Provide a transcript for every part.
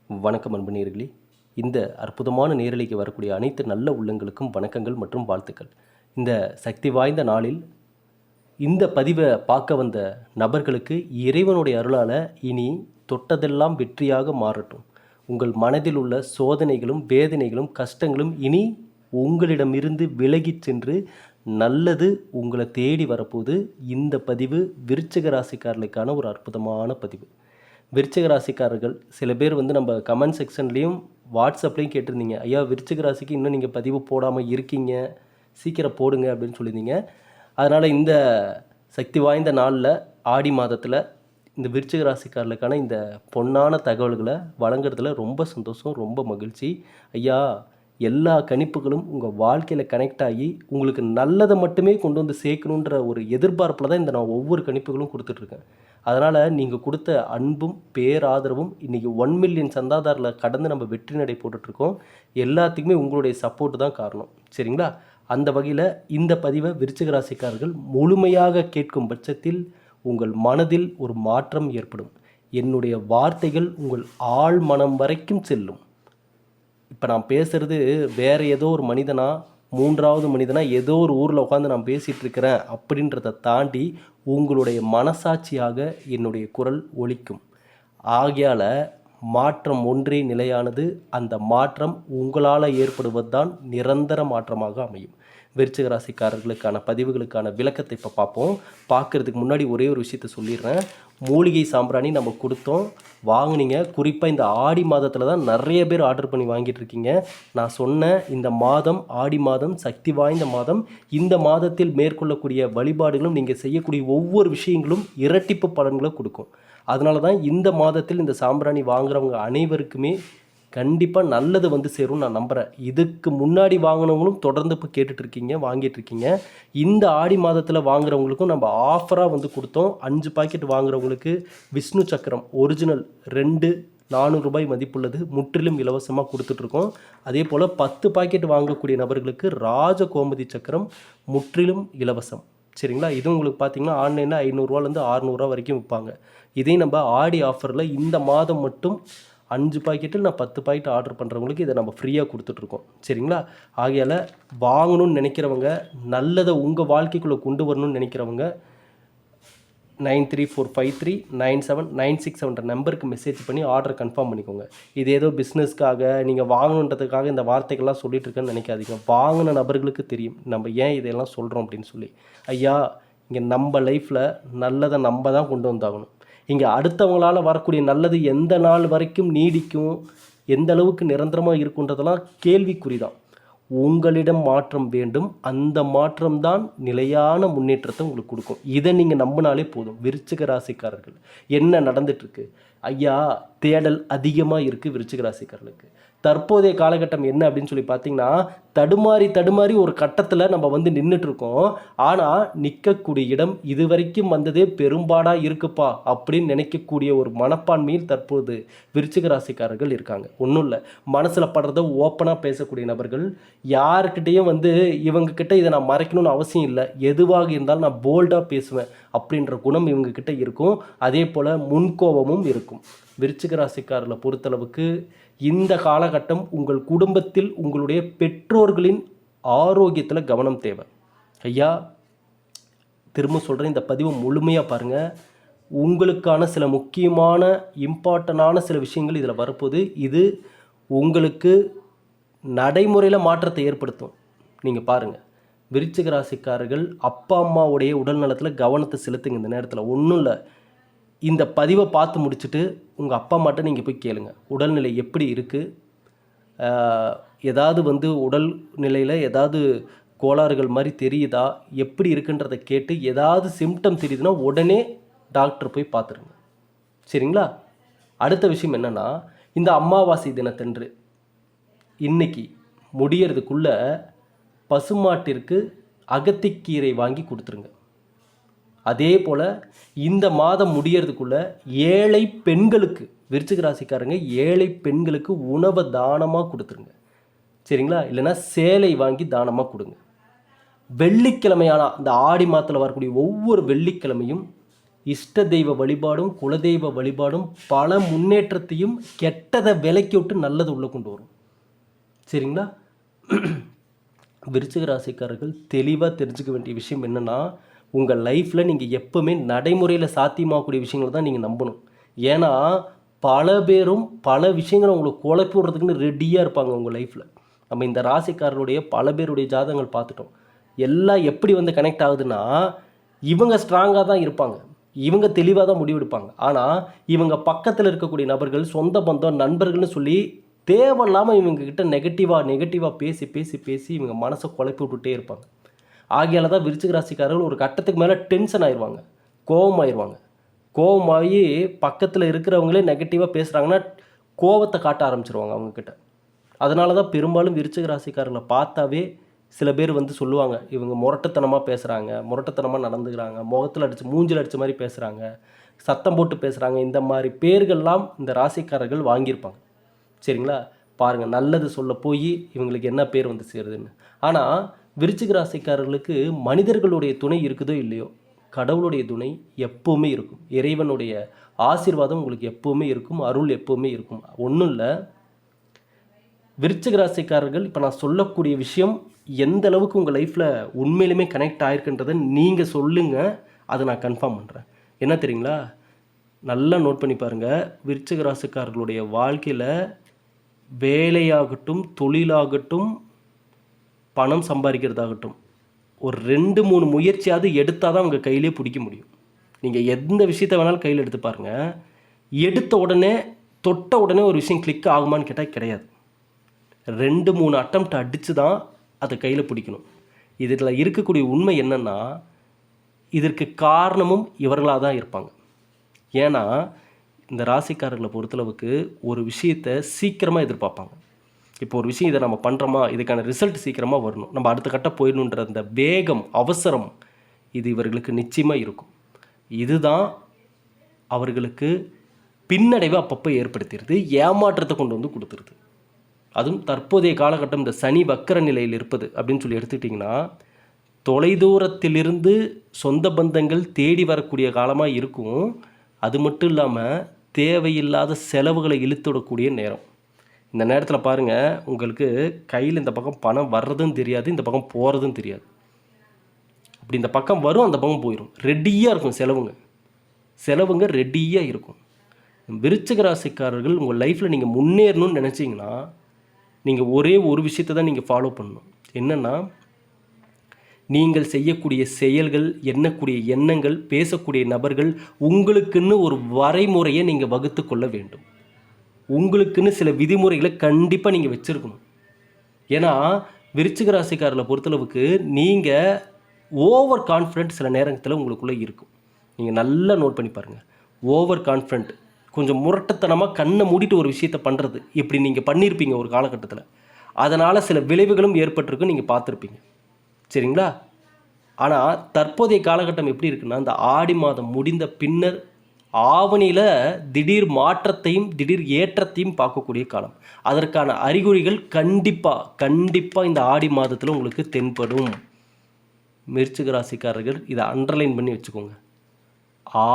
வணக்கம் அன்பு நேயர்களே. இந்த அற்புதமான நேரலைக்கு வரக்கூடிய அனைத்து நல்ல உள்ளங்களுக்கும் வணக்கங்கள் மற்றும் வாழ்த்துக்கள். இந்த சக்தி வாய்ந்த நாளில் இந்த பதிவை பார்க்க வந்த நபர்களுக்கு இறைவனுடைய அருளால் இனி தொட்டதெல்லாம் வெற்றியாக மாறட்டும். உங்கள் மனதில் உள்ள சோதனைகளும் வேதனைகளும் கஷ்டங்களும் இனி உங்களிடமிருந்து விலகிச் சென்று நல்லது உங்களை தேடி வரப்போது. இந்த பதிவு விருச்சிக ராசிக்காரர்களுக்கான ஒரு அற்புதமான பதிவு. விருச்சிக ராசிக்காரர்கள் சில பேர் நம்ம கமெண்ட் செக்ஷன்லேயும் வாட்ஸ்அப்லேயும் கேட்டிருந்தீங்க, ஐயா விருச்சிக ராசிக்கு இன்னும் நீங்கள் பதிவு போடாமல் இருக்கீங்க, சீக்கிரம் போடுங்க அப்படின்னு சொல்லியிருந்தீங்க. அதனால் இந்த சக்தி வாய்ந்த நாளில் ஆடி மாதத்தில் இந்த விருச்சிக ராசிக்காரர்களுக்கான இந்த பொன்னான தகவல்களை வழங்குறதுல ரொம்ப சந்தோஷம், ரொம்ப மகிழ்ச்சி. ஐயா, எல்லா கணிப்புகளும் உங்கள் வாழ்க்கையில் கனெக்ட் ஆகி உங்களுக்கு நல்லதை மட்டுமே கொண்டு வந்து சேர்க்கணுன்ற ஒரு எதிர்பார்ப்பில் தான் நான் ஒவ்வொரு கணிப்புகளும் கொடுத்துட்ருக்கேன். அதனால் நீங்கள் கொடுத்த அன்பும் பேராதரவும் இன்றைக்கி 1 மில்லியன் சந்தாதாரில் கடந்து நம்ம வெற்றி நடை போட்டுட்ருக்கோம். எல்லாத்துக்குமே உங்களுடைய சப்போர்ட்டு தான் காரணம், சரிங்களா? அந்த வகையில் இந்த பதிவை விருச்சிக ராசிக்காரர்கள் முழுமையாக கேட்கும் பட்சத்தில் உங்கள் மனதில் ஒரு மாற்றம் ஏற்படும். என்னுடைய வார்த்தைகள் உங்கள் ஆழ் மனம் வரைக்கும் செல்லும். இப்போ நான் பேசுகிறது வேறு ஏதோ ஒரு மனிதனா, மூன்றாவது மனிதனா, ஏதோ ஒரு ஊரில் உட்காந்து நான் பேசிகிட்டு இருக்கிறேன் அப்படின்றத தாண்டி உங்களுடைய மனசாட்சியாக என்னுடைய குரல் ஒலிக்கும். ஆகையால் மாற்றம் ஒன்றே நிலையானது. அந்த மாற்றம் உங்களால் ஏற்படுவது தான் நிரந்தர மாற்றமாக அமையும். விருச்சிக ராசிக்காரர்களுக்கான பதிவுகளுக்கான விளக்கத்தை இப்போ பார்ப்போம். பார்க்குறதுக்கு முன்னாடி ஒரே ஒரு விஷயத்த சொல்லிடுறேன். மூலிகை சாம்பிராணி நம்ம கொடுத்தோம், வாங்கினீங்க. குறிப்பாக இந்த ஆடி மாதத்தில் தான் நிறைய பேர் ஆர்டர் பண்ணி வாங்கிட்டு இருக்கீங்க. நான் சொன்ன இந்த மாதம் ஆடி மாதம் சக்தி வாய்ந்த மாதம். இந்த மாதத்தில் மேற்கொள்ளக்கூடிய வழிபாடுகளும் நீங்கள் செய்யக்கூடிய ஒவ்வொரு விஷயங்களும் இரட்டிப்பு பலன்களை கொடுக்கும். அதனால தான் இந்த மாதத்தில் இந்த சாம்பிராணி வாங்குறவங்க அனைவருக்குமே கண்டிப்பாக நல்லது வந்து சேரும்னு நான் நம்புகிறேன். இதுக்கு முன்னாடி வாங்கினவங்களும் தொடர்ந்து இப்போ கேட்டுட்ருக்கீங்க, வாங்கிட்டுருக்கீங்க. இந்த ஆடி மாதத்தில் வாங்குறவங்களுக்கும் நம்ம ஆஃபராக கொடுத்தோம். 5 பாக்கெட் வாங்குறவங்களுக்கு விஷ்ணு சக்கரம் ஒரிஜினல் 2 400 மதிப்புள்ளது முற்றிலும் இலவசமாக கொடுத்துட்ருக்கோம். அதே போல் 10 பாக்கெட் வாங்கக்கூடிய நபர்களுக்கு ராஜ கோமதி சக்கரம் முற்றிலும் இலவசம், சரிங்களா? இதுவும் உங்களுக்கு பார்த்தீங்கன்னா ஆன்லைனில் 500ரூவாலேருந்து 600 வரைக்கும் விற்பாங்க. இதையும் நம்ம ஆடி ஆஃபரில் இந்த மாதம் மட்டும் 5 பாக்கெட்டில் நான் 10 பாக்கெட் ஆர்டர் பண்ணுறவங்களுக்கு இதை நம்ம ஃப்ரீயாக கொடுத்துட்ருக்கோம், சரிங்களா? ஆகையால் வாங்கணும்னு நினைக்கிறவங்க, நல்லதை உங்கள் வாழ்க்கைக்குள்ளே கொண்டு வரணும்னு நினைக்கிறவங்க 9345397996 நம்பருக்கு மெசேஜ் பண்ணி ஆர்டர் கன்ஃபார்ம் பண்ணிக்கோங்க. இது ஏதோ பிஸ்னஸ்க்காக நீங்கள் வாங்கணுன்றதுக்காக இந்த வார்த்தைகள்லாம் சொல்லிட்டு இருக்கேன்னு நினைக்காதீங்க. வாங்கின நபர்களுக்கு தெரியும் நம்ம ஏன் இதையெல்லாம் சொல்கிறோம் அப்படின்னு சொல்லி. ஐயா, இங்கே நம்ம லைஃப்பில் நல்லதை நம்ம தான் கொண்டு வந்தாகணும். இங்கே அடுத்தவங்களால் வரக்கூடிய நல்லது எந்த நாள் வரைக்கும் நீடிக்கும், எந்த அளவுக்கு நிரந்தரமாக இருக்குன்றதெல்லாம் கேள்விக்குறி தான். உங்களிடம் மாற்றம் வேண்டும். அந்த மாற்றம் தான் நிலையான முன்னேற்றத்தை உங்களுக்கு கொடுக்கும். இதை நீங்கள் நம்பினாலே போதும். விருச்சிக ராசிக்காரர்கள் என்ன நடந்துட்டுருக்கு ஐயா? தேடல் அதிகமாக இருக்குது விருச்சிக ராசிக்காரர்களுக்கு. தற்போதைய காலகட்டம் என்ன அப்படின்னு சொல்லி பார்த்தீங்கன்னா, தடுமாறி ஒரு கட்டத்தில் நம்ம நின்றுட்டுருக்கோம். ஆனால் நிற்கக்கூடிய இடம் இது வரைக்கும் வந்ததே பெரும்பாடாக இருக்குப்பா அப்படின்னு நினைக்கக்கூடிய ஒரு மனப்பான்மையில் தற்போது விருச்சிக ராசிக்காரர்கள் இருக்காங்க. ஒன்றும் இல்லை, மனசில் படுறத ஓப்பனாக பேசக்கூடிய நபர்கள். யாருக்கிட்டேயும் இவங்கக்கிட்ட இதை நான் மறைக்கணும்னு அவசியம் இல்லை, எதுவாக இருந்தாலும் நான் போல்டாக பேசுவேன் அப்படின்ற குணம் இவங்கக்கிட்ட இருக்கும். அதே போல் முன்கோபமும் இருக்கும். விருச்சிக ராசிக்காரர்களை பொறுத்தளவுக்கு இந்த காலகட்டம் உங்கள் குடும்பத்தில் உங்களுடைய பெற்றோர்களின் ஆரோக்கியத்தில் கவனம் தேவை. ஐயா, திரும்ப சொல்கிறேன், இந்த பதிவை முழுமையாக பாருங்கள். உங்களுக்கான சில முக்கியமான இம்பார்ட்டண்டான சில விஷயங்கள் இதில் வரப்போகுது. இது உங்களுக்கு நடைமுறையில் மாற்றத்தை ஏற்படுத்தும். நீங்கள் பாருங்கள், விருச்சிக ராசிக்காரர்கள் அப்பா அம்மாவுடைய உடல் நலத்தில் கவனத்தை செலுத்துங்க. இந்த நேரத்தில் ஒன்றும் இல்லை, இந்த பதிவை பார்த்து முடிச்சுட்டு உங்கள் அப்பா அம்மாட்ட நீங்கள் போய் கேளுங்க, உடல்நிலை எப்படி இருக்குது, ஏதாவது உடல் நிலையில் ஏதாவது கோளாறுகள் மாதிரி தெரியுதா, எப்படி இருக்குன்றதை கேட்டு ஏதாவது சிம்டம் தெரியுதுன்னா உடனே டாக்டர் போய் பார்த்துருங்க, சரிங்களா? அடுத்த விஷயம் என்னென்னா, இந்த அமாவாசை தினத்தன்று இன்னைக்கு முடியறதுக்குள்ளே பசுமாட்டிற்கு அகத்திக்கீரை வாங்கி கொடுத்துருங்க. அதே போல் இந்த மாதம் முடியறதுக்குள்ளே ஏழை பெண்களுக்கு, விருச்சிக ராசிக்காரங்க ஏழை பெண்களுக்கு உணவை தானமாக கொடுத்துருங்க, சரிங்களா? இல்லைன்னா சேலை வாங்கி தானமாக கொடுங்க. வெள்ளிக்கிழமையான இந்த ஆடி மாதத்தில் வரக்கூடிய ஒவ்வொரு வெள்ளிக்கிழமையும் இஷ்ட தெய்வ வழிபாடும் குலதெய்வ வழிபாடும் பல முன்னேற்றத்தையும் கெட்டதை விலக்கி விட்டு நல்லது உள்ளே கொண்டு வரும். சரிங்களா? விருச்சிக ராசிக்காரர்கள் தெளிவாக தெரிஞ்சுக்க வேண்டிய விஷயம் என்னென்னா, உங்கள் லைஃப்பில் நீங்கள் எப்போவுமே நடைமுறையில் சாத்தியமாகக்கூடிய விஷயங்களை தான் நீங்கள் நம்பணும். ஏன்னா பல பேரும் பல விஷயங்களை உங்களுக்கு குழப்பி விடுறதுக்குன்னு ரெடியாக இருப்பாங்க உங்கள் லைஃப்பில். நம்ம இந்த ராசிக்காரருடைய பல பேருடைய ஜாதகங்கள் பார்த்துட்டோம். எல்லாம் எப்படி வந்து கனெக்ட் ஆகுதுன்னா, இவங்க ஸ்ட்ராங்காக தான் இருப்பாங்க, இவங்க தெளிவாக தான் முடிவெடுப்பாங்க. ஆனால் இவங்க பக்கத்தில் இருக்கக்கூடிய நபர்கள், சொந்த பந்தம், நண்பர்கள்னு சொல்லி தேவையில்லாமல் இவங்கக்கிட்ட நெகட்டிவாக பேசி பேசி பேசி இவங்க மனசை குழப்பி விட்டுட்டே இருப்பாங்க. ஆகையால் தான் விருச்சிக ராசிக்காரர்கள் ஒரு கட்டத்துக்கு மேலே டென்ஷன் ஆயிடுவாங்க, கோபமாயிடுவாங்க. கோபமாகி பக்கத்தில் இருக்கிறவங்களே நெகட்டிவாக பேசுகிறாங்கன்னா கோபத்தை காட்ட ஆரம்பிச்சிருவாங்க அவங்கக்கிட்ட. அதனால தான் பெரும்பாலும் விருச்சிக ராசிக்காரர்களை பார்த்தாவே சில பேர் வந்து சொல்லுவாங்க, இவங்க முரட்டுத்தனமாக பேசுகிறாங்க, முரட்டுத்தனமாக நடந்துக்கிறாங்க, முகத்தில் அடித்து மூஞ்சில் அடித்த மாதிரி பேசுகிறாங்க, சத்தம் போட்டு பேசுகிறாங்க. இந்த மாதிரி பேர்கள்லாம் இந்த ராசிக்காரர்கள் வாங்கியிருப்பாங்க. சரிங்களா? பாருங்கள், நல்லது சொல்ல போய் இவங்களுக்கு என்ன பேர் வந்து சேருதுன்னு. ஆனால் விருச்சிக ராசிக்காரர்களுக்கு மனிதர்களுடைய துணை இருக்குதோ இல்லையோ, கடவுளுடைய துணை எப்போவுமே இருக்கும். இறைவனுடைய ஆசீர்வாதம் உங்களுக்கு எப்போவுமே இருக்கும், அருள் எப்போவுமே இருக்கும். ஒன்றும் இல்லை, விருச்சிக ராசிக்காரர்கள் இப்போ நான் சொல்லக்கூடிய விஷயம் எந்த அளவுக்கு உங்கள் லைஃப்பில் உண்மையிலுமே கனெக்ட் ஆகிருக்குன்றதை நீங்கள் சொல்லுங்கள், அதை நான் கன்ஃபார்ம் பண்ணுறேன். என்ன தெரியுங்களா? நல்லா நோட் பண்ணி பாருங்கள். விருச்சிக ராசிக்காரர்களுடைய வாழ்க்கையில் வேலையாகட்டும், தொழிலாகட்டும், பணம் சம்பாதிக்கிறதாகட்டும், ஒரு 2-3 முயற்சியாவது எடுத்தால் தான் உங்கள் கையிலே பிடிக்க முடியும். நீங்கள் எந்த விஷயத்தை வேணாலும் கையில் எடுத்து பாருங்கள், எடுத்த உடனே தொட்ட உடனே ஒரு விஷயம் கிளிக் ஆகுமான்னு கேட்டால் கிடையாது. 2-3 அட்டம்ப்ட் அடித்து தான் அதை கையில் பிடிக்கணும். இதில் இருக்கக்கூடிய உண்மை என்னென்னா, இதற்கு காரணமும் இவர்களாக தான் இருப்பாங்க. ஏன்னா இந்த ராசிக்காரர்களை பொறுத்தளவுக்கு ஒரு விஷயத்தை சீக்கிரமாக எதிர்பார்ப்பாங்க. இப்போ ஒரு விஷயம் இதை நம்ம பண்ணுறோமா, இதுக்கான ரிசல்ட் சீக்கிரமாக வரணும், நம்ம அடுத்த கட்ட போயிடணுன்ற அந்த வேகம், அவசரம், இது இவர்களுக்கு நிச்சயமாக இருக்கும். இதுதான் அவர்களுக்கு பின்னடைவை அப்பப்போ ஏற்படுத்திடுது, ஏமாற்றத்தை கொண்டு வந்து கொடுத்துருது. அதுவும் தற்போதைய காலகட்டம் இந்த சனி வக்கர நிலையில் இருப்பது அப்படின்னு சொல்லி எடுத்துக்கிட்டிங்கன்னா, தொலைதூரத்திலிருந்து சொந்த பந்தங்கள் தேடி வரக்கூடிய காலமாக இருக்கும். அது மட்டும் இல்லாமல் தேவையில்லாத செலவுகளை இழுத்துவிடக்கூடிய நேரம். இந்த நேரத்தில் பாருங்கள், உங்களுக்கு கையில் இந்த பக்கம் பணம் வர்றதும் தெரியாது, இந்த பக்கம் போகிறதும் தெரியாது. அப்படி இந்த பக்கம் வரும், அந்த பக்கம் போயிடும். ரெடியாக இருக்கும் செலவுங்க ரெடியாக இருக்கும். விருச்சிக ராசிக்காரர்கள் உங்கள் லைஃப்பில் நீங்கள் முன்னேறணும்னு நினச்சிங்கன்னா, நீங்கள் ஒரே ஒரு விஷயத்தை தான் நீங்கள் ஃபாலோ பண்ணணும். என்னென்னா, நீங்கள் செய்யக்கூடிய செயல்கள், எண்ணக்கூடிய எண்ணங்கள், பேசக்கூடிய நபர்கள், உங்களுக்குன்னு ஒரு வரைமுறையை நீங்கள் வகுத்து கொள்ள வேண்டும். உங்களுக்குன்னு சில விதிமுறைகளை கண்டிப்பாக நீங்கள் வச்சுருக்கணும். ஏன்னா விருச்சிக ராசிக்காரர்களை பொறுத்தளவுக்கு நீங்கள் ஓவர் கான்ஃபிடென்ட் சில நேரத்தில் உங்களுக்குள்ளே இருக்கும். நீங்கள் நல்லா நோட் பண்ணி பாருங்கள். ஓவர் கான்ஃபிடென்ட், கொஞ்சம் முரட்டத்தனமாக கண்ணை மூடிட்டு ஒரு விஷயத்தை பண்ணுறது, இப்படி நீங்கள் பண்ணியிருப்பீங்க ஒரு காலகட்டத்தில். அதனால் சில விளைவுகளும் ஏற்பட்டிருக்கும், நீங்கள் பார்த்துருப்பீங்க. சரிங்களா? ஆனால் தற்போதைய காலகட்டம் எப்படி இருக்குன்னா, இந்த ஆடி மாதம் முடிந்த பின்னர் ஆவணியில் திடீர் மாற்றத்தையும் திடீர் ஏற்றத்தையும் பார்க்கக்கூடிய காலம். அதற்கான அறிகுறிகள் கண்டிப்பாக இந்த ஆடி மாதத்தில் உங்களுக்கு தென்படும். விருச்சிக ராசிக்காரர்கள் இதை அண்டர்லைன் பண்ணி வச்சுக்கோங்க.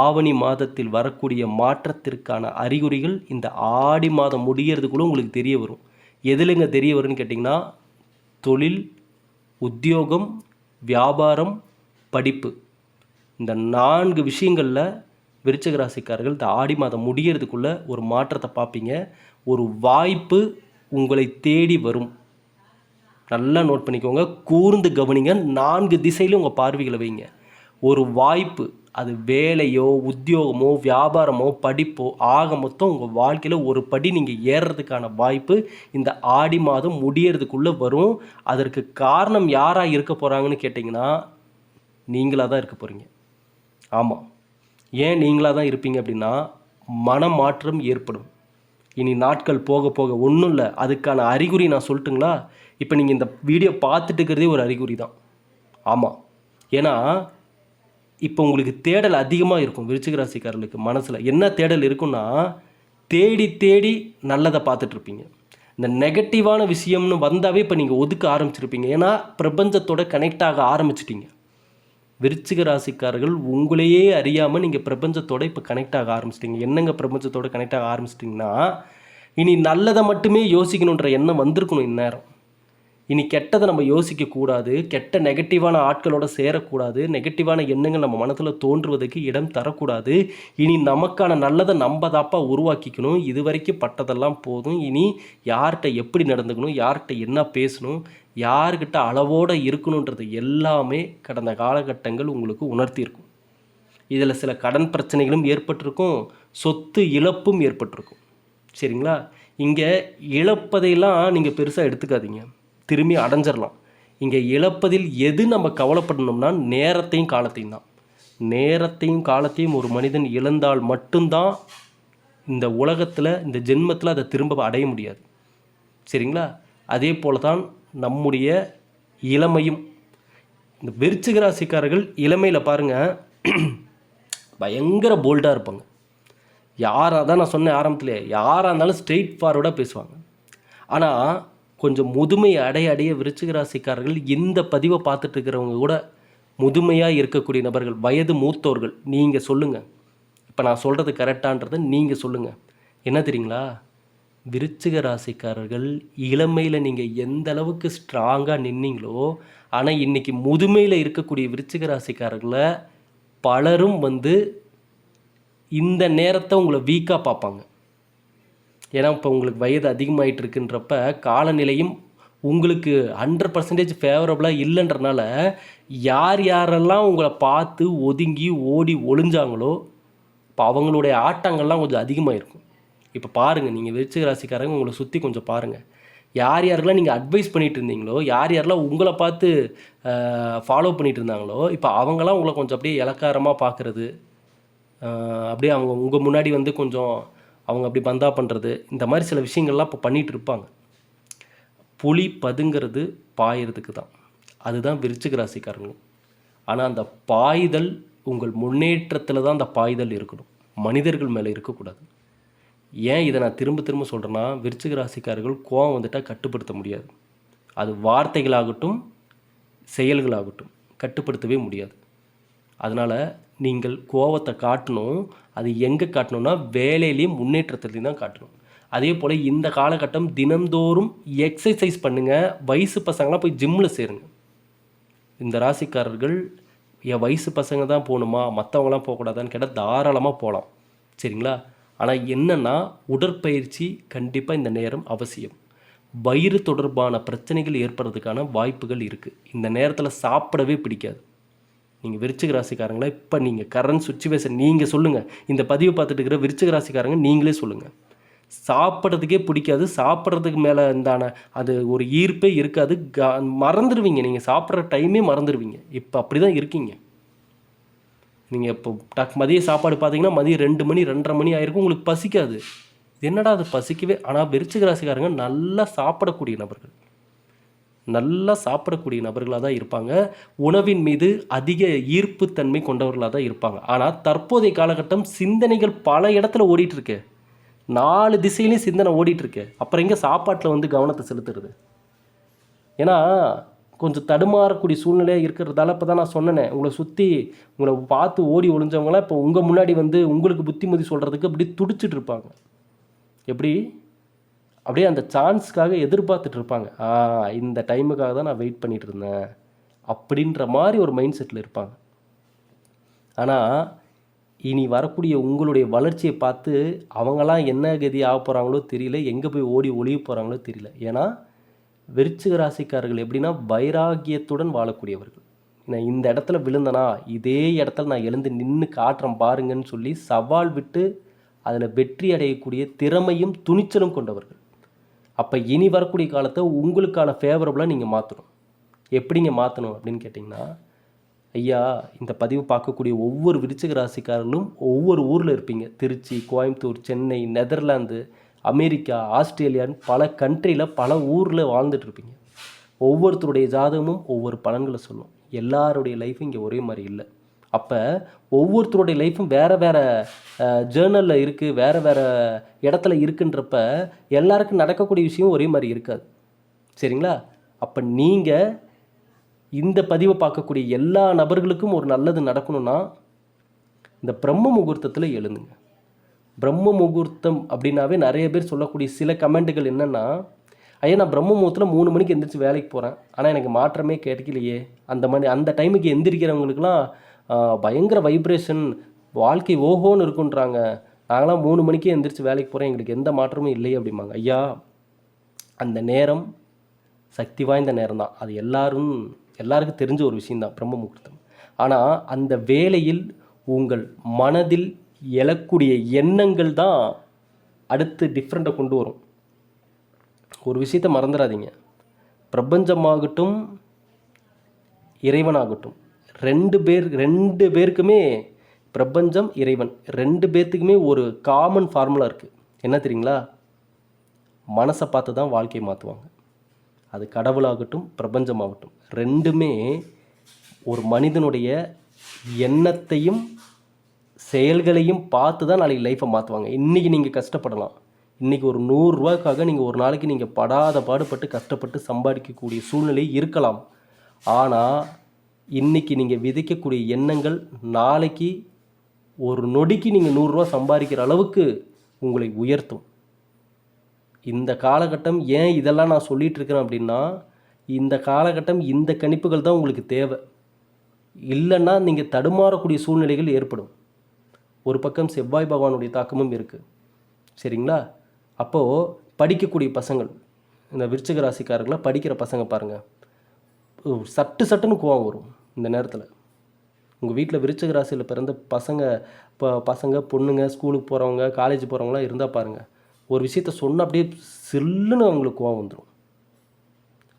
ஆவணி மாதத்தில் வரக்கூடிய மாற்றத்திற்கான அறிகுறிகள் இந்த ஆடி மாதம் முடிகிறதுக்குள்ளே உங்களுக்கு தெரிய வரும். எதுலங்க தெரிய வரும்னு கேட்டிங்கன்னா, தொழில், உத்தியோகம், வியாபாரம், படிப்பு, இந்த 4 விஷயங்களில் விருச்சிக ராசிக்காரர்கள் இந்த ஆடி மாதம் முடிகிறதுக்குள்ளே ஒரு மாற்றத்தை பார்ப்பீங்க. ஒரு வாய்ப்பு உங்களை தேடி வரும். நல்லா நோட் பண்ணிக்கோங்க, கூர்ந்து கவனிங்க, 4 திசையிலும் உங்கள் பார்வைகளை வைங்க. ஒரு வாய்ப்பு, அது வேலையோ, உத்தியோகமோ, வியாபாரமோ, படிப்போ, ஆக மொத்தம் உங்கள் வாழ்க்கையில் ஒரு படி நீங்கள் ஏறுறதுக்கான வாய்ப்பு இந்த ஆடி மாதம் முடியறதுக்குள்ளே வரும். அதற்கு காரணம் யாராக இருக்க போகிறாங்கன்னு கேட்டிங்கன்னா, நீங்களாக தான் இருக்க போகிறீங்க. ஆமாம், ஏன் நீங்களாக தான் இருப்பீங்க அப்படின்னா, மனமாற்றம் ஏற்படும். இனி நாட்கள் போக போக ஒன்றும் இல்லை, அதுக்கான அறிகுறி நான் சொல்லட்டுங்களா? இப்போ நீங்கள் இந்த வீடியோ பார்த்துட்டு இருக்கிறதே ஒரு அறிகுறி தான். ஆமாம், ஏன்னா இப்போ உங்களுக்கு தேடல் அதிகமாக இருக்கும். விருச்சிக ராசிக்காரர்களுக்கு மனசில் என்ன தேடல் இருக்குன்னா, தேடி தேடி நல்லதை பார்த்துட்ருப்பீங்க. இந்த நெகட்டிவான விஷயம்னு வந்தாவே இப்போ நீங்கள் ஒதுக்க ஆரம்பிச்சிருப்பீங்க. ஏன்னா பிரபஞ்சத்தோட கனெக்ட் ஆக ஆரம்பிச்சிட்டிங்க. விருச்சிக ராசிக்காரர்கள் உங்களையே அறியாமல் நீங்கள் பிரபஞ்சத்தோடு இப்போ கனெக்ட் ஆக ஆரம்பிச்சிட்டிங்க. என்னங்க பிரபஞ்சத்தோடு கனெக்ட் ஆக ஆரம்பிச்சிட்டிங்கன்னா, இனி நல்லதை மட்டுமே யோசிக்கணுன்ற எண்ணம் வந்திருக்கணும் இந்நேரம். இனி கெட்டதை நம்ம யோசிக்கக்கூடாது, கெட்ட நெகட்டிவான ஆட்களோட சேரக்கூடாது, நெகட்டிவான எண்ணங்கள் நம்ம மனத்தில் தோன்றுவதற்கு இடம் தரக்கூடாது. இனி நமக்கான நல்லதை நம்ம தாப்பா உருவாக்கிக்கணும். இது வரைக்கும் பட்டதெல்லாம் போதும். இனி யார்கிட்ட எப்படி நடந்துக்கணும், யார்கிட்ட என்ன பேசணும், யார்கிட்ட அளவோடு இருக்கணுன்றது எல்லாமே கடந்த காலகட்டங்கள் உங்களுக்கு உணர்த்தியிருக்கும். இதில் சில கடன் பிரச்சனைகளும் ஏற்பட்டிருக்கும், சொத்து இழப்பும் ஏற்பட்டிருக்கும். சரிங்களா? இங்கே இழப்பதையெல்லாம் நீங்கள் பெருசாக எடுத்துக்காதீங்க, திரும்பி அடைஞ்சிடலாம். இங்கே இழப்பதில் எது நம்ம கவலைப்படணும்னா நேரத்தையும் காலத்தையும் தான். நேரத்தையும் காலத்தையும் ஒரு மனிதன் இழந்தால் மட்டும்தான் இந்த உலகத்தில், இந்த ஜென்மத்தில் அதை திரும்ப அடைய முடியாது. சரிங்களா? அதே போல தான் நம்முடைய இளமையும். இந்த விருச்சிக ராசிக்காரர்கள் இளமையில் பாருங்கள், பயங்கர போல்டாக இருப்பாங்க. யாராக தான் நான் சொன்னேன் ஆரம்பத்திலே, யாராக இருந்தாலும் ஸ்ட்ரெயிட் ஃபார்வர்டாக பேசுவாங்க. ஆனால் கொஞ்சம் முதுமை அடைய விருச்சிக ராசிக்காரர்கள், இந்த பதிவை பார்த்துட்டு இருக்கிறவங்க கூட முதுமையாக இருக்கக்கூடிய நபர்கள், வயது மூத்தோர்கள், நீங்கள் சொல்லுங்கள் இப்போ நான் சொல்கிறது கரெக்டான்றதை நீங்கள் சொல்லுங்கள். என்ன தெரியுங்களா? விருச்சிக ராசிக்காரர்கள் இளமையில் நீங்கள் எந்த அளவுக்கு ஸ்ட்ராங்காக நின்னீங்களோ, ஆனால் இன்றைக்கி முதுமையில் இருக்கக்கூடிய விருச்சிக ராசிக்காரர்களை பலரும் இந்த நேரத்தை உங்களை வீக்காக பார்ப்பாங்க. ஏன்னா இப்போ உங்களுக்கு வயது அதிகமாகிட்டு இருக்குன்றப்ப காலநிலையும் உங்களுக்கு 100% ஃபேவரபுளாக இல்லைன்றனால யார் யாரெல்லாம் உங்களை பார்த்து ஒதுங்கி ஓடி ஒளிஞ்சாங்களோ இப்போ அவங்களுடைய ஆட்டங்கள்லாம் கொஞ்சம் அதிகமாக இருக்கும். இப்போ பாருங்கள், நீங்கள் விருச்சிக ராசிக்காரங்க உங்களை சுற்றி கொஞ்சம் பாருங்கள். யார் யாரெல்லாம் நீங்கள் அட்வைஸ் பண்ணிகிட்டு இருந்தீங்களோ, யார் யாரெல்லாம் உங்களை பார்த்து ஃபாலோ பண்ணிகிட்டு இருந்தாங்களோ, இப்போ அவங்களாம் உங்களை கொஞ்சம் அப்படியே இலக்காரமாக பார்க்குறது, அப்படியே அவங்க உங்கள் முன்னாடி கொஞ்சம் அவங்க அப்படி பந்தா பண்ணுறது, இந்த மாதிரி சில விஷயங்கள்லாம் இப்போ பண்ணிகிட்டு இருப்பாங்க. புலி பதுங்கிறது பாயறதுக்கு தான். அதுதான் விருச்சிக ராசிக்காரங்களும். ஆனால் அந்த பாய்தல் உங்கள் முன்னேற்றத்தில் தான் அந்த பாய்தல் இருக்கணும், மனிதர்கள் மேலே இருக்கக்கூடாது. ஏன் இதை நான் திரும்ப திரும்ப சொல்கிறேன்னா, விருச்சிக ராசிக்காரர்கள் கோவம் வந்துட்டால் கட்டுப்படுத்த முடியாது. அது வார்த்தைகளாகட்டும் செயல்களாகட்டும் கட்டுப்படுத்தவே முடியாது. அதனால் நீங்கள் கோவத்தை காட்டணும். அது எங்கே காட்டணும்னா வேலையிலையும் முன்னேற்றத்துலையும் தான் காட்டணும். அதே போல் இந்த காலகட்டம் தினந்தோறும் எக்ஸசைஸ் பண்ணுங்கள். வயசு பசங்களாம் போய் ஜிம்மில் சேருங்க. இந்த ராசிக்காரர்கள் என் வயசு பசங்க தான் போகணுமா, மற்றவங்களாம் போகக்கூடாதான்னு கேட்டால் தாராளமாக போகலாம். சரிங்களா? ஆனால் என்னென்னா உடற்பயிற்சி கண்டிப்பாக இந்த நேரம் அவசியம். வயிறு தொடர்பான பிரச்சனைகள் ஏற்படுறதுக்கான வாய்ப்புகள் இருக்குது. இந்த நேரத்தில் சாப்பிடவே பிடிக்காது. நீங்கள் விருச்சிக ராசிக்காரங்களா, இப்போ நீங்கள் கரண்ட் சுச்சுவேஷன் நீங்கள் சொல்லுங்கள். இந்த பதிவை பார்த்துட்டு இருக்கிற விருச்சிக ராசிக்காரங்க நீங்களே சொல்லுங்கள். சாப்பிட்றதுக்கே பிடிக்காது, சாப்பிட்றதுக்கு மேலே இருந்தான அது ஒரு ஈர்ப்பே இருக்காது, மறந்துடுவீங்க. நீங்கள் சாப்பிட்ற டைமே மறந்துடுவீங்க. இப்போ அப்படி தான் இருக்கீங்க. நீங்கள் இப்போ மதிய சாப்பாடு பார்த்தீங்கன்னா மதியம் 2 மணி 2:30 மணி ஆயிருக்கும், உங்களுக்கு பசிக்காது. என்னடா அது பசிக்கவே. ஆனால் விருச்சிக ராசிக்காரங்க நல்லா சாப்பிடக்கூடிய நபர்கள், நல்லா சாப்பிடக்கூடிய நபர்களாக தான் இருப்பாங்க. உணவின் மீது அதிக ஈர்ப்புத்தன்மை கொண்டவர்களாக தான் இருப்பாங்க. ஆனால் தற்போதைய காலகட்டம் சிந்தனைகள் பல இடத்துல ஓடிட்டுருக்கு, 4 திசையிலையும் சிந்தனை ஓடிட்டுருக்கு. அப்புறம் எங்கே சாப்பாட்டில் கவனத்தை செலுத்துறது? ஏன்னா கொஞ்சம் தடுமாறக்கூடிய சூழ்நிலையாக இருக்கிறதால இப்போ தான் நான் சொன்னேன், உங்களை சுற்றி உங்களை பார்த்து ஓடி ஒளிஞ்சவங்களாம் இப்போ உங்கள் முன்னாடி உங்களுக்கு புத்திமதி சொல்கிறதுக்கு அப்படி துடிச்சிட்டு இருப்பாங்க. எப்படி அப்படியே அந்த சான்ஸ்க்காக எதிர்பார்த்துட்டு இருப்பாங்க. இந்த டைமுக்காக தான் நான் வெயிட் பண்ணிகிட்டு இருந்தேன் அப்படின்ற மாதிரி ஒரு மைண்ட் செட்டில் இருப்பாங்க. ஆனால் இனி வரக்கூடிய உங்களுடைய வளர்ச்சியை பார்த்து அவங்களாம் என்ன கதி ஆக போகிறாங்களோ தெரியல, எங்கே போய் ஓடி ஒளிய போகிறாங்களோ தெரியல. ஏன்னா விருச்சிக ராசிக்காரர்கள் எப்படின்னா வைராகியத்துடன் வாழக்கூடியவர்கள். நான் இந்த இடத்துல விழுந்தனா இதே இடத்துல நான் எழுந்து நின்று காட்டுறேன் பாருங்கன்னு சொல்லி சவால் விட்டு அதில் வெற்றி அடையக்கூடிய திறமையும் துணிச்சலும் கொண்டவர்கள். அப்போ இனி வரக்கூடிய காலத்தை உங்களுக்கான ஃபேவரபுளாக நீங்கள் மாற்றணும். எப்படிங்க மாற்றணும் அப்படின்னு கேட்டிங்கன்னா, ஐயா இந்த பதிவு பார்க்கக்கூடிய ஒவ்வொரு விருச்சிக ராசிக்காரர்களும் ஒவ்வொரு ஊரில் இருப்பீங்க. திருச்சி, கோயம்புத்தூர், சென்னை, நெதர்லாந்து, அமெரிக்கா, ஆஸ்திரேலியான்னு பல கண்ட்ரியில் பல ஊரில் வாழ்ந்துட்டு இருப்பீங்க. ஒவ்வொருத்தருடைய ஜாதகமும் ஒவ்வொரு பலன்களை சொல்லும். எல்லாருடைய லைஃப்பும் இங்கே ஒரே மாதிரி இல்லை. அப்போ ஒவ்வொருத்தருடைய லைஃப்பும் வேறு வேறு ஜேர்னலில் இருக்குது, வேறு வேறு இடத்துல இருக்குன்றப்ப எல்லாருக்கும் நடக்கக்கூடிய விஷயம் ஒரே மாதிரி இருக்காது. சரிங்களா? அப்போ நீங்கள் இந்த பதிவை பார்க்கக்கூடிய எல்லா நபர்களுக்கும் ஒரு நல்லது நடக்கணும்னா இந்த பிரம்ம முகூர்த்தத்தில் எழுந்துங்க. பிரம்ம முகூர்த்தம் அப்படின்னாவே நிறைய பேர் சொல்லக்கூடிய சில கமெண்ட்டுகள் என்னென்னா, ஐயா நான் பிரம்ம முகூர்த்தத்தில் 3 மணிக்கு எந்திரிச்சு வேலைக்கு போகிறேன், ஆனால் எனக்கு மாற்றமே கிடைக்கலையே. அந்த டைமுக்கு எந்திரிக்கிறவங்களுக்குலாம் பயங்கர வைப்ரேஷன், வாழ்க்கை ஓஹோன்னு இருக்குன்றாங்க. நாங்களாம் 3 மணிக்கே எந்திரிச்சு வேலைக்கு போகிறேன், எங்களுக்கு எந்த மாற்றமும் இல்லையே அப்படிம்பாங்க. ஐயா, அந்த நேரம் சக்தி வாய்ந்த நேரம் தான். அது எல்லாருக்கும் தெரிஞ்ச ஒரு விஷயந்தான் பிரம்ம முகூர்த்தம். ஆனால் அந்த வேளையில் உங்கள் மனதில் எழக்கூடிய எண்ணங்கள் தான் அடுத்து டிஃப்ரெண்ட்டை கொண்டு வரும். ஒரு விஷயத்தை மறந்துடாதீங்க. பிரபஞ்சமாகட்டும் இறைவனாகட்டும், ரெண்டு பேருக்குமே, பிரபஞ்சம் இறைவன் 2 பேர்த்துக்குமே ஒரு காமன் ஃபார்முலா இருக்குது. என்ன தெரியுங்களா? மனசை பார்த்து தான் வாழ்க்கையை மாற்றுவாங்க. அது கடவுளாகட்டும் பிரபஞ்சமாகட்டும், ரெண்டுமே ஒரு மனிதனுடைய எண்ணத்தையும் செயல்களையும் பார்த்து தான் நாளைக்கு லைஃப்பை மாற்றுவாங்க. இன்றைக்கி நீங்கள் கஷ்டப்படலாம், இன்றைக்கி ஒரு 100 ரூபாய்க்காக நீங்கள் ஒரு நாளைக்கு நீங்கள் படாத பாடுபட்டு கஷ்டப்பட்டு சம்பாதிக்கக்கூடிய சூழ்நிலை இருக்கலாம். ஆனால் இன்றைக்கி நீங்கள் விதைக்கக்கூடிய எண்ணங்கள் நாளைக்கு ஒரு நொடிக்கு நீங்கள் 100 ரூபா சம்பாதிக்கிற அளவுக்கு உங்களை உயர்த்தும். இந்த காலகட்டம் ஏன் இதெல்லாம் நான் சொல்லிகிட்டு இருக்கிறேன் அப்படின்னா, இந்த காலகட்டம் இந்த கணிப்புகள் தான் உங்களுக்கு தேவை. இல்லைன்னா நீங்கள் தடுமாறக்கூடிய சூழ்நிலைகள் ஏற்படும். ஒரு பக்கம் செவ்வாய் பகவானுடைய தாக்கமும் இருக்குது, சரிங்களா? அப்போது படிக்கக்கூடிய பசங்கள், இந்த விருச்சிக ராசிக்காரர்களாக படிக்கிற பசங்க பாருங்கள், சட்டுன்னு கோவம் வரும் இந்த நேரத்தில். உங்கள் வீட்டில் விருச்சிக ராசியில் பிறந்த பசங்க பொண்ணுங்க, ஸ்கூலுக்கு போகிறவங்க, காலேஜ் போகிறவங்களாம் இருந்தால் பாருங்கள், ஒரு விஷயத்த சொன்ன அப்படியே சில்லுன்னு அவங்களுக்கு கோவம் வந்துடும்.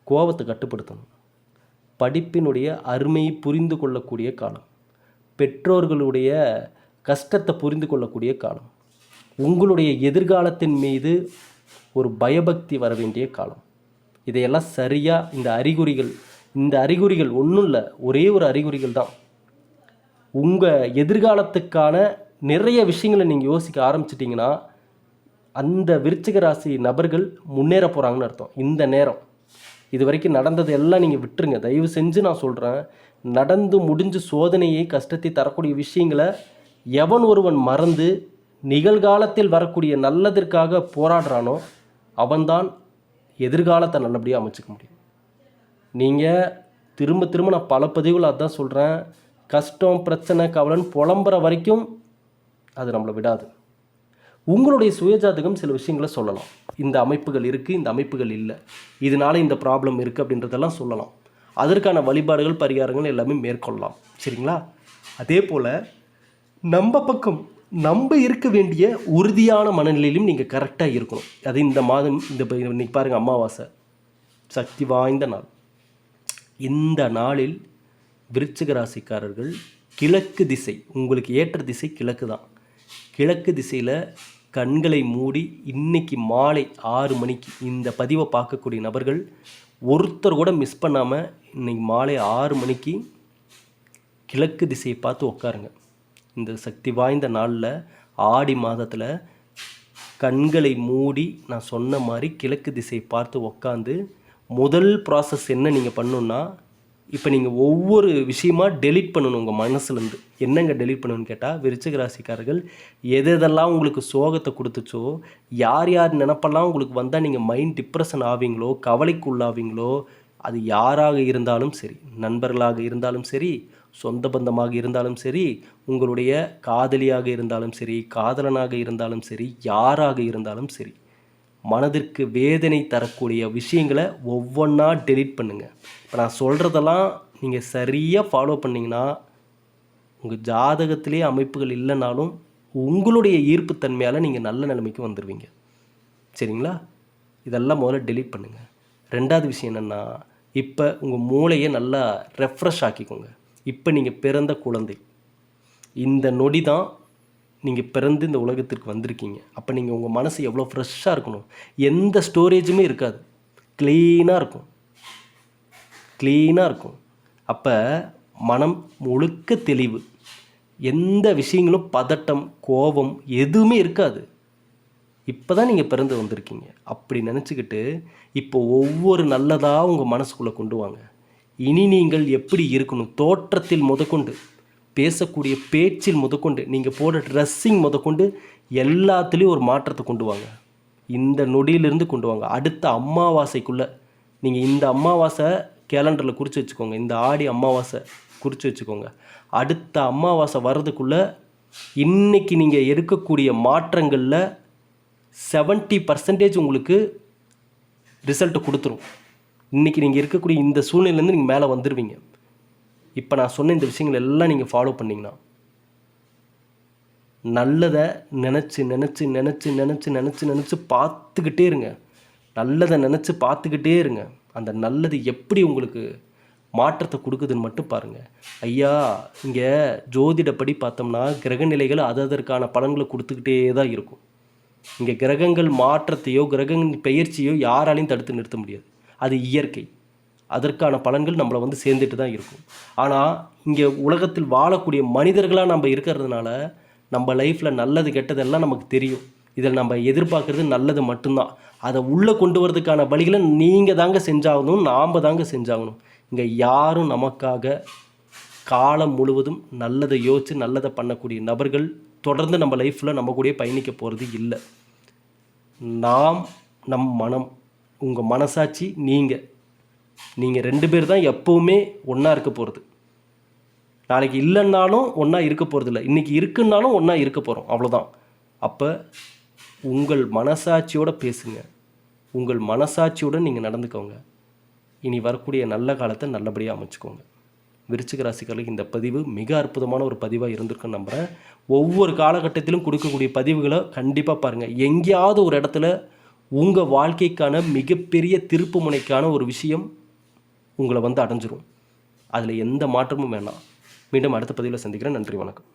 கோவத்தை கட்டுப்படுத்தணும். படிப்பினுடைய அருமையை புரிந்து கொள்ளக்கூடிய காலம், பெற்றோர்களுடைய கஷ்டத்தை புரிந்து கொள்ளக்கூடிய காலம், உங்களுடைய எதிர்காலத்தின் மீது ஒரு பயபக்தி வர வேண்டிய காலம். இதையெல்லாம் சரியாக இந்த அறிகுறிகள் ஒன்றும் இல்லை, ஒரே ஒரு அறிகுறிகள் தான். உங்கள் எதிர்காலத்துக்கான நிறைய விஷயங்களை நீங்கள் யோசிக்க ஆரம்பிச்சிட்டிங்கன்னா அந்த விருச்சிக ராசி நபர்கள் முன்னேற போகிறாங்கன்னு அர்த்தம். இந்த நேரம் இது வரைக்கும் நடந்தது எல்லாம் நீங்கள் விட்டுருங்க, தயவு செஞ்சு நான் சொல்கிறேன். நடந்து முடிஞ்சு சோதனையை கஷ்டத்தை தரக்கூடிய விஷயங்களை எவன் ஒருவன் மறந்து நிகழ்காலத்தில் வரக்கூடிய நல்லதற்காக போராடுறானோ அவன்தான் எதிர்காலத்தை நல்லபடியாக அமைச்சிக்க முடியும். நீங்கள் திரும்ப நான் பல பதிவுகள் அதான் சொல்கிறேன், கஷ்டம் பிரச்சனை கவலைன்னு புலம்புற வரைக்கும் அது நம்மளை விடாது. உங்களுடைய சுயஜாதகம் சில விஷயங்களை சொல்லலாம். இந்த அமைப்புகள் இருக்குது, இந்த அமைப்புகள் இல்லை, இதனால் இந்த ப்ராப்ளம் இருக்குது அப்படின்றதெல்லாம் சொல்லலாம். அதற்கான வழிபாடுகள் பரிகாரங்கள் எல்லாமே மேற்கொள்ளலாம், சரிங்களா? அதே போல் நம்ம பக்கம் நம்ம இருக்க வேண்டிய உறுதியான மனநிலையிலும் நீங்கள் கரெக்டாக இருக்கணும். அது இந்த மாதம் இன்னைக்கு பாருங்கள், அமாவாசை, சக்தி வாய்ந்த நாள். இந்த நாளில் விருச்சிக ராசிக்காரர்கள் கிழக்கு திசை, உங்களுக்கு ஏற்ற திசை கிழக்கு தான். கிழக்கு திசையில் கண்களை மூடி இன்னைக்கு மாலை 6 மணிக்கு இந்த பதிவை பார்க்கக்கூடிய நபர்கள் ஒருத்தர் கூட மிஸ் பண்ணாமல் இன்னைக்கு மாலை 6 மணிக்கு கிழக்கு திசையை பார்த்து உட்காருங்க. இந்த சக்தி வாய்ந்த நாளில் ஆடி மாதத்தில் கண்களை மூடி நான் சொன்ன மாதிரி கிழக்கு திசையை பார்த்து உட்காந்து முதல் ப்ராசஸ் என்ன நீங்கள் பண்ணணுன்னா, இப்போ நீங்கள் ஒவ்வொரு விஷயமா டெலீட் பண்ணணும் உங்கள் மனசுலேருந்து. என்னங்க டெலீட் பண்ணணும்னு கேட்டால், விருச்சிக ராசிக்காரர்கள் எதெல்லாம் உங்களுக்கு சோகத்தை கொடுத்துச்சோ, யார் நினப்பெல்லாம் உங்களுக்கு வந்தால் நீங்கள் மைண்ட் டிப்ரெஷன் ஆவீங்களோ, கவலைக்கு உள்ளாவீங்களோ, அது யாராக இருந்தாலும் சரி, நண்பர்களாக இருந்தாலும் சரி, சொந்த பந்தமாக இருந்தாலும் சரி, உங்களுடைய காதலியாக இருந்தாலும் சரி, காதலனாக இருந்தாலும் சரி, யாராக இருந்தாலும் சரி, மனதிற்கு வேதனை தரக்கூடிய விஷயங்களை ஒவ்வொன்றா டெலீட் பண்ணுங்கள். இப்போ நான் சொல்கிறதெல்லாம் நீங்கள் சரியாக ஃபாலோ பண்ணிங்கன்னா உங்கள் ஜாதகத்திலே அமைப்புகள் இல்லைனாலும் உங்களுடைய ஈர்ப்புத்தன்மையால் நீங்கள் நல்ல நிலைமைக்கு வந்துடுவீங்க, சரிங்களா? இதெல்லாம் முதல்ல டெலீட் பண்ணுங்கள். ரெண்டாவது விஷயம் என்னென்னா, இப்போ உங்கள் மூளையை நல்லா ரெஃப்ரெஷ் ஆக்கிக்கோங்க. இப்போ நீங்கள் பிறந்த குழந்தை, இந்த நொடி தான் நீங்கள் பிறந்து இந்த உலகத்திற்கு வந்திருக்கீங்க. அப்போ நீங்கள் உங்கள் மனசு எவ்வளோ ஃப்ரெஷ்ஷாக இருக்கணும், எந்த ஸ்டோரேஜுமே இருக்காது, க்ளீனாக இருக்கும். அப்போ மனம் முழுக்க தெளிவு, எந்த விஷயங்களும் பதட்டம் கோபம் எதுவுமே இருக்காது. இப்போ தான் நீங்கள் பிறந்து வந்திருக்கீங்க. அப்படி நினச்சிக்கிட்டு இப்போ ஒவ்வொரு நல்லதாக உங்கள் மனசுக்குள்ளே கொண்டு வாங்க. இனி நீங்கள் எப்படி இருக்கணும், தோற்றத்தில் முதற்கொண்டு, பேசக்கூடிய பேச்சில் முதற்கொண்டு, நீங்கள் போடுற ட்ரெஸ்ஸிங் முதற்கொண்டு எல்லாத்துலேயும் ஒரு மாற்றத்தை கொண்டு வாங்க. இந்த நொடியிலிருந்து கொண்டு வாங்க. அடுத்த அமாவாசைக்குள்ளே நீங்கள் இந்த அமாவாசை கேலண்டரில் குறித்து வச்சுக்கோங்க, இந்த ஆடி அமாவாசை குறித்து வச்சுக்கோங்க. அடுத்த அமாவாசை வர்றதுக்குள்ளே இன்றைக்கி நீங்கள் எடுக்கக்கூடிய மாற்றங்களில் 70% உங்களுக்கு ரிசல்ட்டு கொடுத்துரும். இன்றைக்கி நீங்கள் இருக்கக்கூடிய இந்த சூழ்நிலையிலேருந்து நீங்கள் மேலே வந்துடுவீங்க. இப்போ நான் சொன்ன இந்த விஷயங்கள் எல்லாம் நீங்கள் ஃபாலோ பண்ணிங்கன்னா நல்லதை நினச்சி நினச்சி நினச்சி நினச்சி நினச்சி நினச்சி பார்த்துக்கிட்டே இருங்க. நல்லதை நினச்சி பார்த்துக்கிட்டே இருங்க. அந்த நல்லது எப்படி உங்களுக்கு மாற்றத்தை கொடுக்குதுன்னு மட்டும் பாருங்கள். ஐயா, இங்கே ஜோதிடப்படி பார்த்தோம்னா கிரகநிலைகள் அதற்கான பலன்களை கொடுத்துக்கிட்டே தான் இருக்கும். இங்கே கிரகங்கள் மாற்றத்தையோ கிரகங்கள் பெயர்ச்சியோ யாராலையும் தடுத்து நிறுத்த முடியாது. அது இயற்கை. அதற்கான பலன்கள் நம்மளை வந்து சேர்ந்துட்டு தான் இருக்கும். ஆனால் இங்கே உலகத்தில் வாழக்கூடிய மனிதர்களாக நம்ம இருக்கிறதுனால நம்ம லைஃப்பில் நல்லது கெட்டதெல்லாம் நமக்கு தெரியும். இதில் நம்ம எதிர்பார்க்குறது நல்லது மட்டும்தான். அதை உள்ளே கொண்டு வரதுக்கான வழிகளை நீங்கள் தாங்க செஞ்சாகணும், நாம் தாங்க செஞ்சாகணும். இங்கே யாரும் நமக்காக காலம் முழுவதும் நல்லதை யோசித்து நல்லதை பண்ணக்கூடிய நபர்கள் தொடர்ந்து நம்ம லைஃப்பில் நம்ம கூட பயணிக்க போகிறது இல்லை. நாம், நம் மனம், உங்கள் மனசாட்சி, நீங்கள் 2 பேர் தான் எப்போவுமே ஒன்றா இருக்க போகிறது. நாளைக்கு இல்லைன்னாலும் ஒன்றா இருக்க போகிறது இல்லை, இன்றைக்கி இருக்குன்னாலும் ஒன்றா இருக்க போகிறோம், அவ்வளோதான். அப்போ உங்கள் மனசாட்சியோடு பேசுங்க, உங்கள் மனசாட்சியுடன் நீங்கள் நடந்துக்கோங்க. இனி வரக்கூடிய நல்ல காலத்தை நல்லபடியாக அமைச்சுக்கோங்க. விருச்சிக ராசிக்காரர்களுக்கு இந்த பதிவு மிக அற்புதமான ஒரு பதிவாக இருந்திருக்குன்னு நம்புகிறேன். ஒவ்வொரு காலகட்டத்திலும் கொடுக்கக்கூடிய பதிவுகளை கண்டிப்பாக பாருங்கள். எங்கேயாவது ஒரு இடத்துல உங்கள் வாழ்க்கைக்கான மிகப்பெரிய திருப்பு முனைக்கான ஒரு விஷயம் உங்களை வந்து அடைஞ்சிரும். அதில் எந்த மாற்றமும் வேண்டாம். மீண்டும் அடுத்த பதிவில் சந்திக்கிறேன். நன்றி, வணக்கம்.